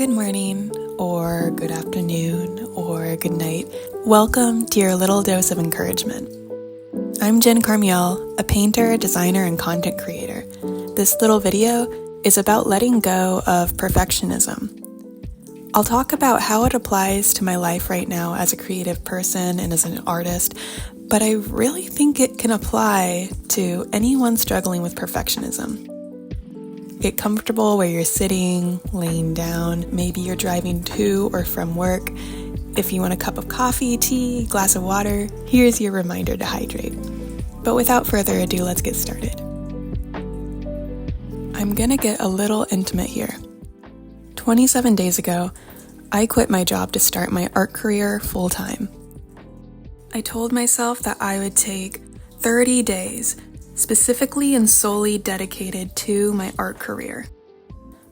good morning, or good afternoon, or good night. Welcome to your little dose of encouragement. I'm Jen Carmiel, a painter, designer, and content creator. This little video is about letting go of perfectionism. I'll talk about how it applies to my life right now as a creative person and as an artist, but I really think it can apply to anyone struggling with perfectionism. Get comfortable where you're sitting, laying down. Maybe you're driving to or from work. If you want a cup of coffee, tea, glass of water, here's your reminder to hydrate. But without further ado, let's get started. I'm gonna get a little intimate here. 27 days ago, I quit my job to start my art career full-time. I told myself that I would take 30 days specifically and solely dedicated to my art career.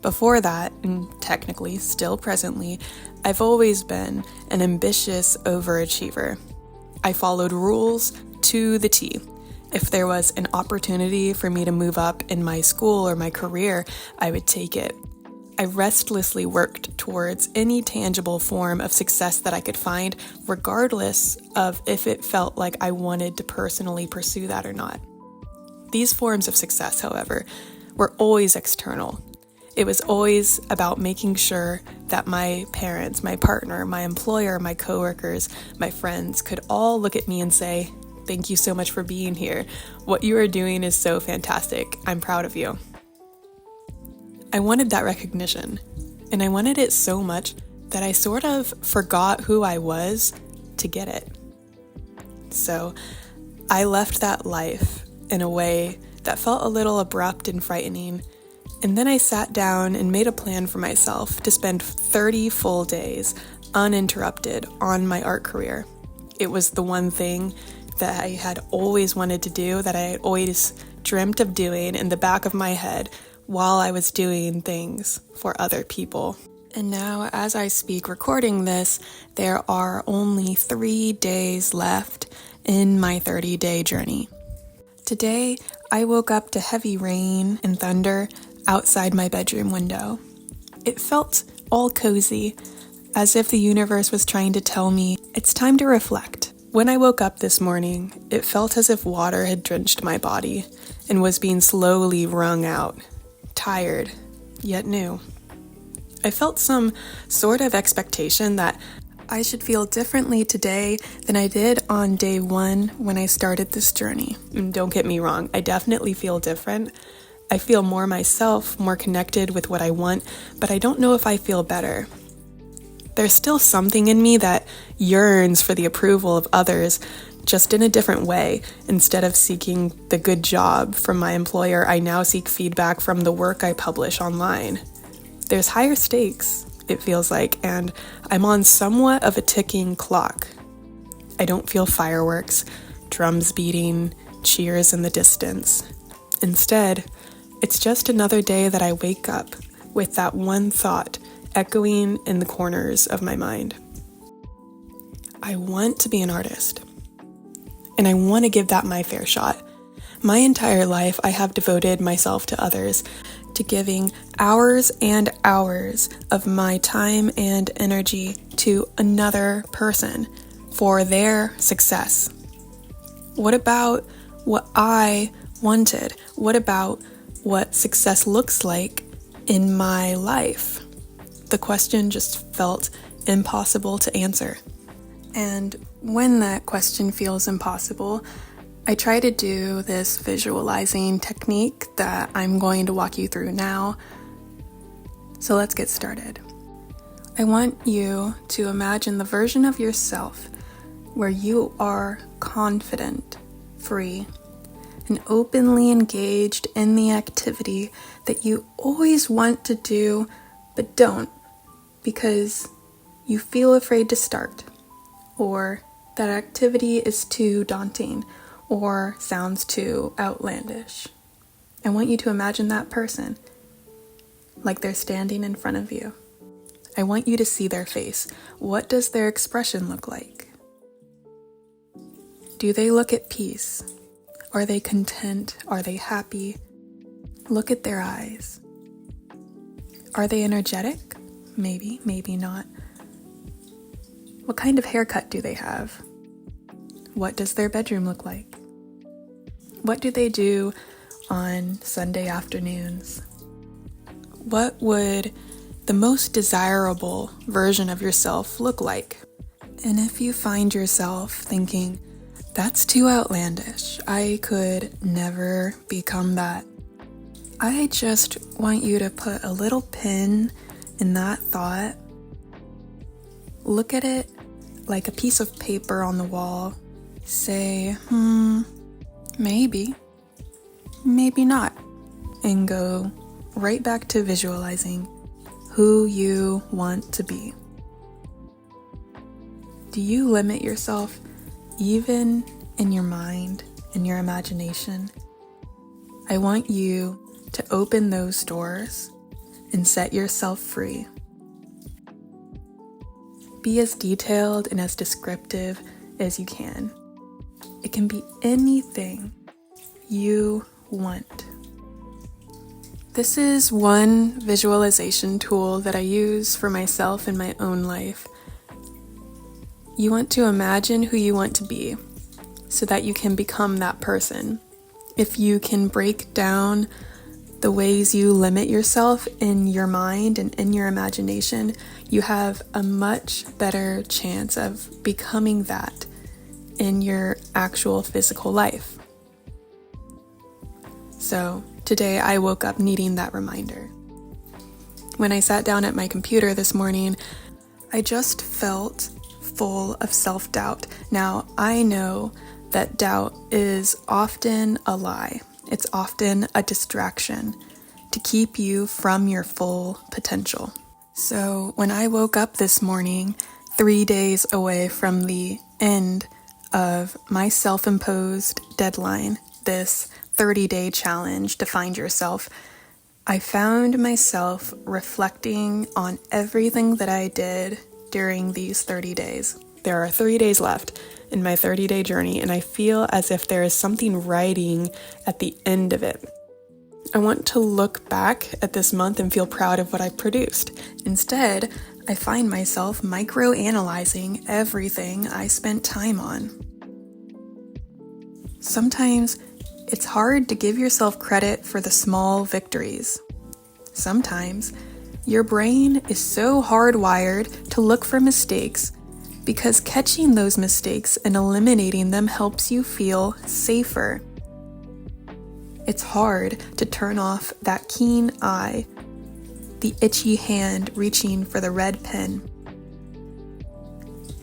Before that, and technically still presently, I've always been an ambitious overachiever. I followed rules to the T. If there was an opportunity for me to move up in my school or my career, I would take it. I restlessly worked towards any tangible form of success that I could find, regardless of if it felt like I wanted to personally pursue that or not. These forms of success, however, were always external. It was always about making sure that my parents, my partner, my employer, my coworkers, my friends could all look at me and say, "Thank you so much for being here. What you are doing is so fantastic. I'm proud of you." I wanted that recognition, and I wanted it so much that I sort of forgot who I was to get it. So I left that life in a way that felt a little abrupt and frightening, and then I sat down and made a plan for myself to spend 30 full days uninterrupted on my art career. It was the one thing that I had always wanted to do, that I had always dreamt of doing in the back of my head while I was doing things for other people. And now, as I speak recording this, there are only 3 days left in my 30-day journey. Today, I woke up to heavy rain and thunder outside my bedroom window. It felt all cozy, as if the universe was trying to tell me it's time to reflect. When I woke up this morning, it felt as if water had drenched my body and was being slowly wrung out. Tired, yet new. I felt some sort of expectation that I should feel differently today than I did on day one when I started this journey. And don't get me wrong, I definitely feel different. I feel more myself, more connected with what I want, but I don't know if I feel better. There's still something in me that yearns for the approval of others, just in a different way. Instead of seeking the good job from my employer, I now seek feedback from the work I publish online. There's higher stakes, it feels like, and I'm on somewhat of a ticking clock. I don't feel fireworks, drums beating, cheers in the distance. Instead, it's just another day that I wake up with that one thought echoing in the corners of my mind. I want to be an artist, and I want to give that my fair shot. My entire life, I have devoted myself to others, to giving hours and hours of my time and energy to another person for their success. What about what I wanted? What about what success looks like in my life? The question just felt impossible to answer. And when that question feels impossible, I try to do this visualizing technique that I'm going to walk you through now. So let's get started. I want you to imagine the version of yourself where you are confident, free, and openly engaged in the activity that you always want to do but don't because you feel afraid to start, or that activity is too daunting or sounds too outlandish. I want you to imagine that person like they're standing in front of you. I want you to see their face. What does their expression look like? Do they look at peace? Are they content? Are they happy? Look at their eyes. Are they energetic? maybe, maybe not. What kind of haircut do they have? What does their bedroom look like? What do they do on Sunday afternoons? What would the most desirable version of yourself look like? And if you find yourself thinking, that's too outlandish, I could never become that, I just want you to put a little pin in that thought. Look at it like a piece of paper on the wall. Say, maybe, maybe not. And go right back to visualizing who you want to be. Do you limit yourself even in your mind and your imagination? I want you to open those doors and set yourself free. Be as detailed and as descriptive as you can. It can be anything you want. This is one visualization tool that I use for myself in my own life. You want to imagine who you want to be so that you can become that person. If you can break down the ways you limit yourself in your mind and in your imagination, you have a much better chance of becoming that in your actual physical life. So today I woke up needing that reminder. When I sat down at my computer this morning, I just felt full of self-doubt. Now, I know that doubt is often a lie. It's often a distraction to keep you from your full potential. So when I woke up this morning, 3 days away from the end of my self-imposed deadline, this 30-day challenge to find yourself, I found myself reflecting on everything that I did during these 30 days. There are 3 days left in my 30-day journey, and I feel as if there is something riding at the end of it. I want to look back at this month and feel proud of what I produced. Instead, I find myself micro-analyzing everything I spent time on. Sometimes it's hard to give yourself credit for the small victories. Sometimes your brain is so hardwired to look for mistakes because catching those mistakes and eliminating them helps you feel safer. It's hard to turn off that keen eye, the itchy hand reaching for the red pen.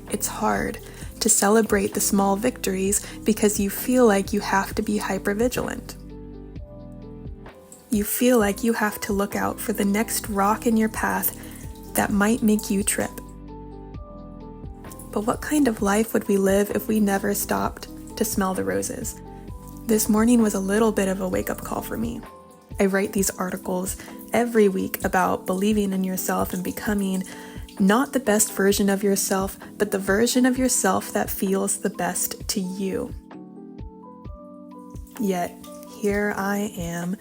It's hard to celebrate the small victories because you feel like you have to be hypervigilant. You feel like you have to look out for the next rock in your path that might make you trip. But what kind of life would we live if we never stopped to smell the roses? This morning was a little bit of a wake-up call for me. I write these articles every week about believing in yourself and becoming not the best version of yourself, but the version of yourself that feels the best to you. Yet, here I am,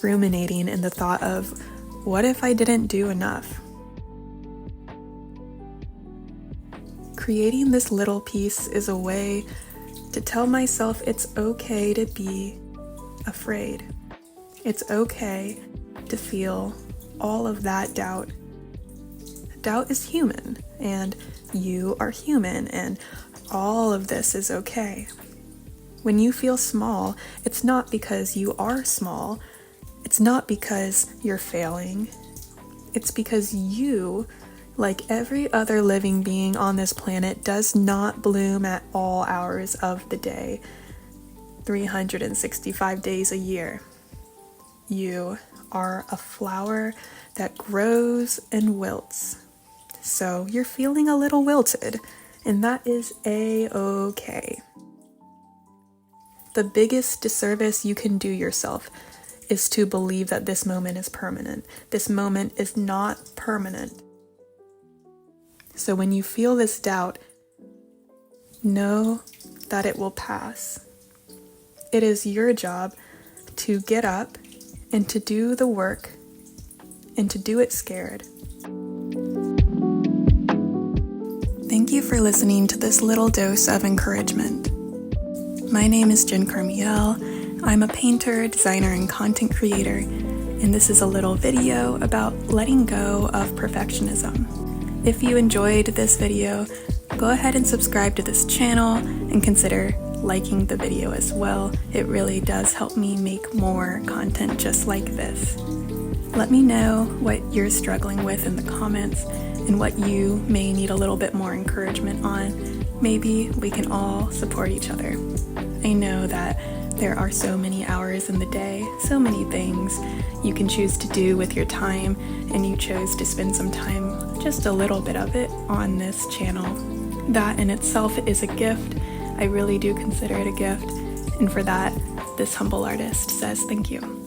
ruminating in the thought of, what if I didn't do enough? Creating this little piece is a way to tell myself it's okay to be afraid. It's okay to feel all of that doubt. Doubt is human, and you are human, and all of this is okay. When you feel small, it's not because you are small. It's not because you're failing. It's because you, like every other living being on this planet, does not bloom at all hours of the day, 365 days a year. You are a flower that grows and wilts. So you're feeling a little wilted, and that is a-okay. The biggest disservice you can do yourself is to believe that this moment is permanent. This moment is not permanent. So when you feel this doubt, know that it will pass. It is your job to get up and to do the work and to do it scared. Thank you for listening to this little dose of encouragement. My name is Jen Carmiel. I'm a painter, designer, and content creator, and this is a little video about letting go of perfectionism. If you enjoyed this video, go ahead and subscribe to this channel and consider liking the video as well. It really does help me make more content just like this. Let me know what you're struggling with in the comments and what you may need a little bit more encouragement on. Maybe we can all support each other. I know that there are so many hours in the day, so many things you can choose to do with your time, and you chose to spend some time, just a little bit of it, on this channel. That in itself is a gift. I really do consider it a gift, and for that, this humble artist says thank you.